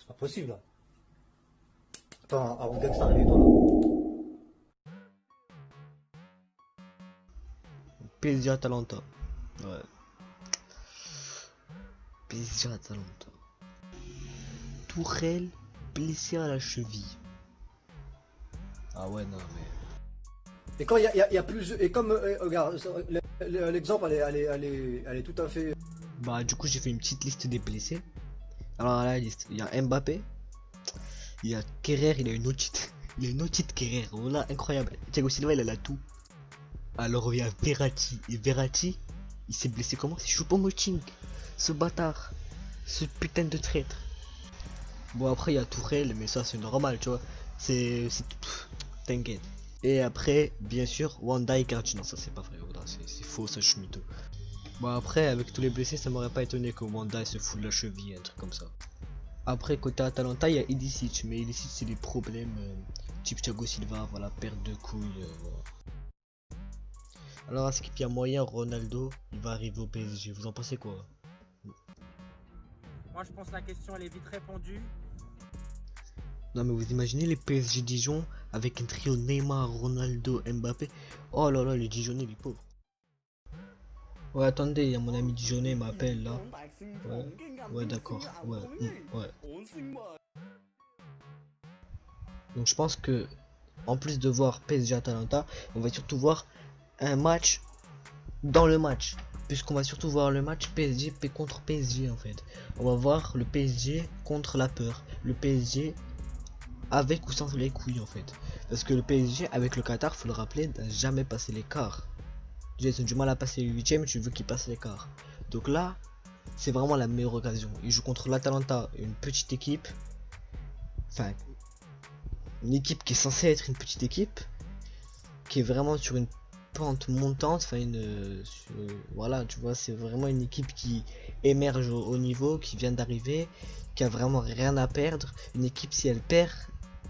C'est pas possible là. Attends, avant que ça arrive, toi là. PSG Atalanta. Ouais. PSG Atalanta. Tourelle blessé à la cheville. Ah ouais, non mais. Et quand il y a plus. Et comme. Regarde, l'exemple, elle est tout à fait. Bah du coup j'ai fait une petite liste des blessés. Alors la liste, il y a Mbappé, il y a Kerrer, il a une otite. Il a une otite Kerrer, voilà, incroyable. Thiago Silva il a tout. Alors il y a Verratti. Et Verratti, il s'est blessé comment? C'est Choupo-Moting. Ce bâtard. Ce putain de traître. Bon après il y a Tourelle, mais ça c'est normal, tu vois. C'est. T'inquiète. Et après, bien sûr, Wanda et Karchi. Non, ça c'est pas vrai, voilà, c'est faux, ça je suis mytho. Bon après, avec tous les blessés, ça m'aurait pas étonné que Wanda se fout de la cheville, un truc comme ça. Après, côté Atalanta, il y a Ilicic, mais Ilicic c'est des problèmes type Thiago Silva, voilà, perte de couilles, voilà. Alors, est-ce qu'il y a moyen, Ronaldo, il va arriver au PSG, vous en pensez quoi? Moi, je pense que la question, elle est vite répondue. Non mais vous imaginez les PSG Dijon avec un trio Neymar, Ronaldo, Mbappé. Oh là là, les Dijonnais, les pauvres. Ouais, attendez, il y a mon ami Dijonnais m'appelle là. Ouais, d'accord, ouais. Donc je pense que, en plus de voir PSG Atalanta, on va surtout voir un match dans le match. Puisqu'on va surtout voir le match PSG contre PSG en fait. On va voir le PSG contre la peur. Le PSG avec ou sans les couilles en fait. Parce que le PSG avec le Qatar, faut le rappeler, n'a jamais passé les quarts. Ils ont du mal à passer les huitièmes, tu veux qu'ils passent les quarts. Donc là, c'est vraiment la meilleure occasion. Ils jouent contre l'Atalanta, une petite équipe. Enfin, une équipe qui est censée être une petite équipe. Qui est vraiment sur une pente montante. Enfin, voilà, tu vois, c'est vraiment une équipe qui émerge au haut niveau, qui vient d'arriver, qui a vraiment rien à perdre. Une équipe, si elle perd,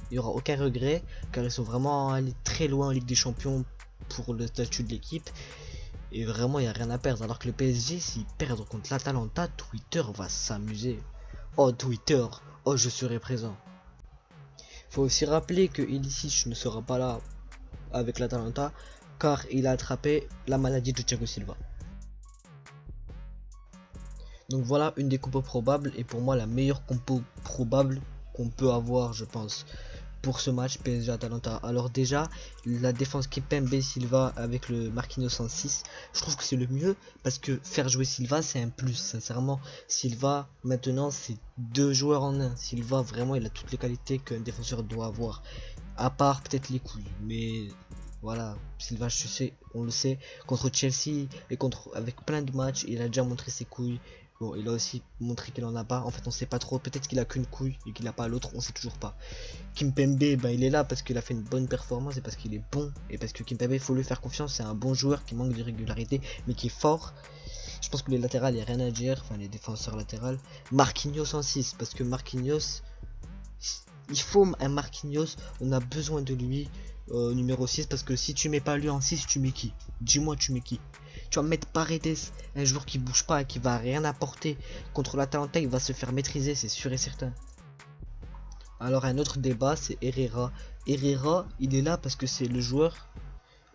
il n'y aura aucun regret, car ils sont vraiment allés très loin en Ligue des Champions pour le statut de l'équipe. Et vraiment, il n'y a rien à perdre. Alors que le PSG, s'ils perdent contre l'Atalanta, Twitter va s'amuser. Oh, Twitter, oh, je serai présent. Faut aussi rappeler que Ilicic ne sera pas là avec l'Atalanta, car il a attrapé la maladie de Thiago Silva. Donc voilà une des compos probables, et pour moi la meilleure compo probable qu'on peut avoir, je pense, pour ce match PSG Atalanta. Alors déjà, la défense Kimpembe Silva avec le Marquinhos 106, je trouve que c'est le mieux, parce que faire jouer Silva c'est un plus. Sincèrement, Silva maintenant c'est deux joueurs en un. Silva vraiment il a toutes les qualités qu'un défenseur doit avoir, à part peut-être les couilles, mais voilà, Silva, je sais, on le sait, contre Chelsea et avec plein de matchs, il a déjà montré ses couilles. Bon, il a aussi montré qu'il en a pas. En fait, on sait pas trop. Peut-être qu'il a qu'une couille et qu'il a pas l'autre. On sait toujours pas. Kimpembe, ben, il est là parce qu'il a fait une bonne performance et parce qu'il est bon. Et parce que Kimpembe, il faut lui faire confiance. C'est un bon joueur qui manque de régularité, mais qui est fort. Je pense que les latérales, il n'y a rien à dire. Enfin, les défenseurs latérales. Marquinhos en 6. Parce que Marquinhos, il faut un Marquinhos. On a besoin de lui. Numéro 6. Parce que si tu mets pas lui en 6, tu mets qui? Dis-moi, tu mets qui? Tu vas mettre Paredes, un joueur qui bouge pas, qui va rien apporter. Contre l'Atalanta, il va se faire maîtriser, c'est sûr et certain. Alors un autre débat, c'est Herrera. Herrera, il est là parce que c'est le joueur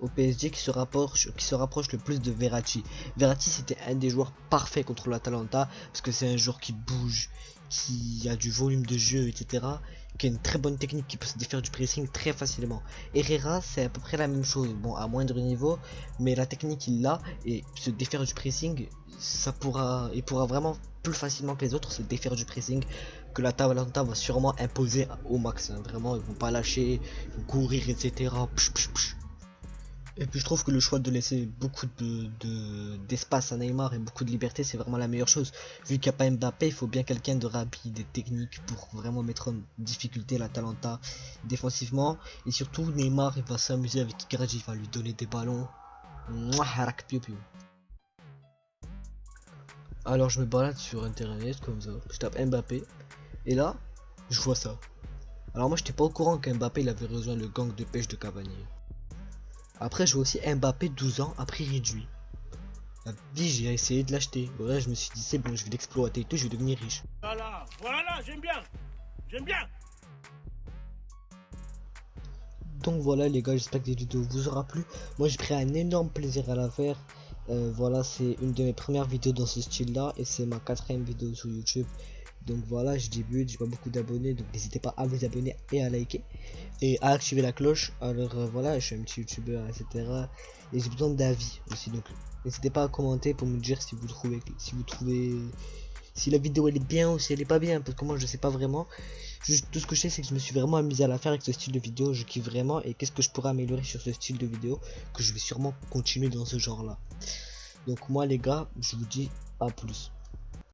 au PSG qui se rapproche le plus de Verratti. Verratti, c'était un des joueurs parfaits contre l'Atalanta parce que c'est un joueur qui bouge, qui a du volume de jeu, etc. Qui a une très bonne technique, qui peut se défaire du pressing très facilement. Herrera, c'est à peu près la même chose, bon, à moindre niveau, mais la technique il l'a, et se défaire du pressing, il pourra vraiment plus facilement que les autres se défaire du pressing, que l'Atalanta va sûrement imposer au max, hein. Vraiment, ils vont pas lâcher, ils vont courir, etc. Et puis je trouve que le choix de laisser beaucoup d'espace à Neymar et beaucoup de liberté, c'est vraiment la meilleure chose. Vu qu'il n'y a pas Mbappé, il faut bien quelqu'un de rapide et technique pour vraiment mettre en difficulté l'Atalanta défensivement. Et surtout Neymar, il va s'amuser avec Icardi, il va lui donner des ballons. Alors je me balade sur internet comme ça, je tape Mbappé, et là, je vois ça. Alors moi j'étais pas au courant qu'Mbappé il avait rejoint le gang de pêche de Cavani. Après je vois aussi Mbappé 12 ans à prix réduit. La vie, j'ai essayé de l'acheter. Ouais, je me suis dit c'est bon, je vais l'exploiter et tout, je vais devenir riche. Voilà, j'aime bien. J'aime bien. Donc voilà les gars, j'espère que cette vidéo vous aura plu. Moi j'ai pris un énorme plaisir à la faire. Voilà, c'est une de mes premières vidéos dans ce style là et c'est ma 4ème vidéo sur YouTube. Donc voilà, je débute, j'ai pas beaucoup d'abonnés, donc n'hésitez pas à vous abonner et à liker et à activer la cloche. Alors voilà, je suis un petit youtubeur, etc. Et j'ai besoin d'avis aussi, donc n'hésitez pas à commenter pour me dire si vous trouvez si la vidéo elle est bien ou si elle est pas bien, parce que moi je sais pas vraiment. Juste tout ce que je sais, c'est que je me suis vraiment amusé à la faire avec ce style de vidéo, je kiffe vraiment. Et qu'est-ce que je pourrais améliorer sur ce style de vidéo, que je vais sûrement continuer dans ce genre là. Donc moi les gars, je vous dis à plus.